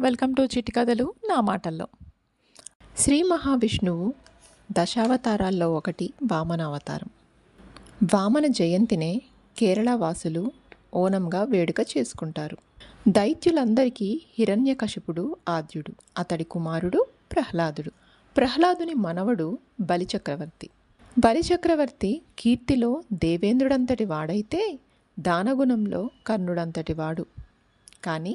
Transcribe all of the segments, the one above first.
Welcome to చిట్టి కథలు నా మాటల్లో. శ్రీ మహావిష్ణువు దశావతారాల్లో ఒకటి వామన అవతారం. వామన జయంతినే కేరళ వాసులు ఓనంగా వేడుక చేసుకుంటారు. దైత్యులందరికీ హిరణ్యకశిపుడు ఆద్యుడు, అతడి కుమారుడు ప్రహ్లాదుడు. ప్రహ్లాదుని మనవడు బలిచక్రవర్తి. బలిచక్రవర్తి కీర్తిలో దేవేంద్రుడంతటి వాడైతే దానగుణంలో కర్ణుడంతటి వాడు. కానీ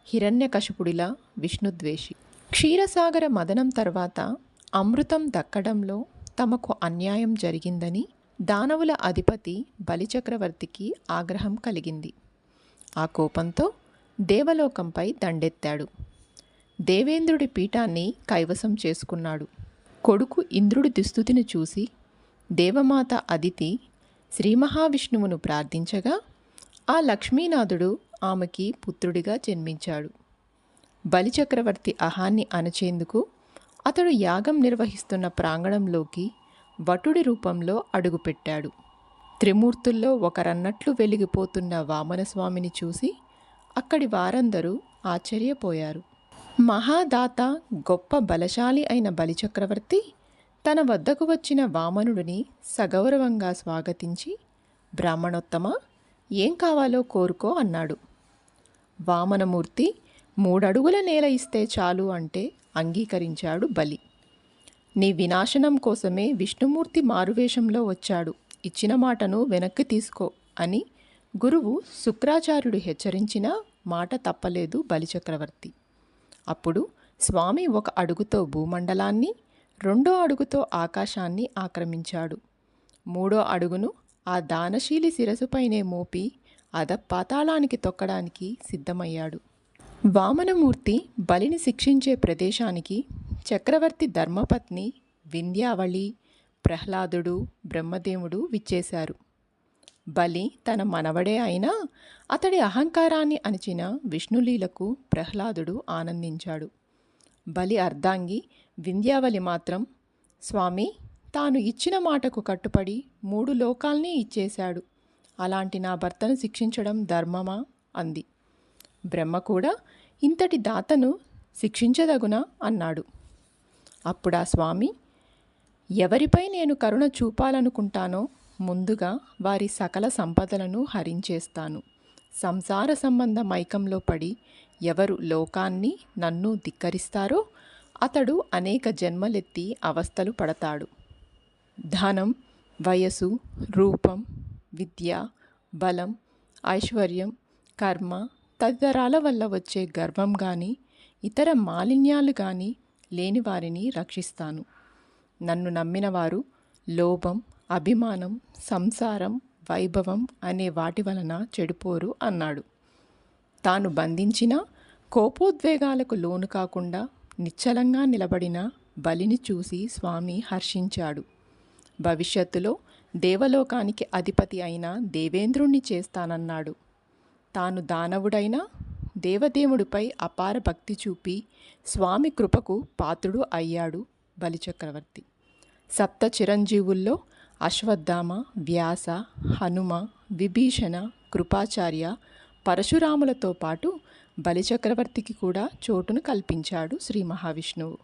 హిరణ్యకశిపుడిలా విష్ణుద్వేషి. క్షీరసాగర మదనం తర్వాత అమృతం దక్కడంలో తమకు అన్యాయం జరిగిందని దానవుల అధిపతి బలిచక్రవర్తికి ఆగ్రహం కలిగింది. ఆ కోపంతో దేవలోకంపై దండెత్తాడు. దేవేంద్రుడి పీఠాన్ని కైవసం చేసుకున్నాడు. కొడుకు ఇంద్రుడి దుస్థితిని చూసి దేవమాత అదితి శ్రీ మహావిష్ణువును ప్రార్థించగా ఆ లక్ష్మీనాథుడు ఆమెకి పుత్రుడిగా జన్మించాడు. బలిచక్రవర్తి అహాన్ని అణచేందుకు అతడు యాగం నిర్వహిస్తున్న ప్రాంగణంలోకి వటుడి రూపంలో అడుగుపెట్టాడు. త్రిమూర్తుల్లో ఒకరన్నట్లు వెలిగిపోతున్న వామనస్వామిని చూసి అక్కడి వారందరూ ఆశ్చర్యపోయారు. మహాదాత, గొప్ప బలశాలి అయిన బలిచక్రవర్తి తన వద్దకు వచ్చిన వామనుడిని సగౌరవంగా స్వాగతించి, బ్రాహ్మణోత్తమ, ఏం కావాలో కోరుకో అన్నాడు. వామనమూర్తి 3 అడుగుల నేల ఇస్తే చాలు అంటే అంగీకరించాడు బలి. నీ వినాశనం కోసమే విష్ణుమూర్తి మారువేషంలో వచ్చాడు, ఇచ్చిన మాటను వెనక్కి తీసుకో అని గురువు శుక్రాచార్యుడు హెచ్చరించినా మాట తప్పలేదు బలిచక్రవర్తి. అప్పుడు స్వామి 1 అడుగుతో భూమండలాన్ని, 2వ అడుగుతో ఆకాశాన్ని ఆక్రమించాడు. 3వ అడుగును ఆ దానశీలి శిరసుపైనే మోపి అధపాతాళానికి తొక్కడానికి సిద్ధమయ్యాడు. వామనమూర్తి బలిని శిక్షించే ప్రదేశానికి చక్రవర్తి ధర్మపత్ని వింధ్యావళి, ప్రహ్లాదుడు, బ్రహ్మదేవుడు విచ్చేశారు. బలి తన మనవడే అయినా అతడి అహంకారాన్ని అణచిన విష్ణులీలకు ప్రహ్లాదుడు ఆనందించాడు. బలి అర్ధాంగి వింధ్యావళి మాత్రం, స్వామి, తాను ఇచ్చిన మాటకు కట్టుబడి 3 లోకాల్ని ఇచ్చేశాడు. అలాంటి నా భర్తను శిక్షించడం ధర్మమా అంది. బ్రహ్మ కూడా ఇంతటి దాతను శిక్షించదగునా అన్నాడు. అప్పుడా స్వామి, ఎవరిపై నేను కరుణ చూపాలనుకుంటానో ముందుగా వారి సకల సంపదలను హరించేస్తాను. సంసార సంబంధ మైకంలో పడి ఎవరు లోకాన్ని, నన్ను ధిక్కరిస్తారో అతడు అనేక జన్మలెత్తి అవస్థలు పడతాడు. ధనం, వయసు, రూపం, విద్య, బలం, ఐశ్వర్యం, కర్మ తదితరాల వల్ల వచ్చే గర్వం కానీ ఇతర మాలిన్యాలు కానీ లేని వారిని రక్షిస్తాను. నన్ను నమ్మిన వారు లోభం, అభిమానం, సంసారం, వైభవం అనే వాటి వలన చెడిపోరు అన్నాడు. తాను బంధించిన కోపోద్వేగాలకు లోను కాకుండా నిశ్చలంగా నిలబడిన బలిని చూసి స్వామి హర్షించాడు. భవిష్యత్తులో దేవలోకానికి అధిపతి అయిన దేవేంద్రుణ్ణి చేస్తానన్నాడు. తాను దానవుడైన దేవదేవుడిపై అపార భక్తి చూపి స్వామి కృపకు పాత్రుడు అయ్యాడు బలిచక్రవర్తి. 7 చిరంజీవుల్లో అశ్వత్థామ, వ్యాస, హనుమ, విభీషణ, కృపాచార్య, పరశురాములతో పాటు బలిచక్రవర్తికి కూడా చోటును కల్పించాడు శ్రీ మహావిష్ణువు.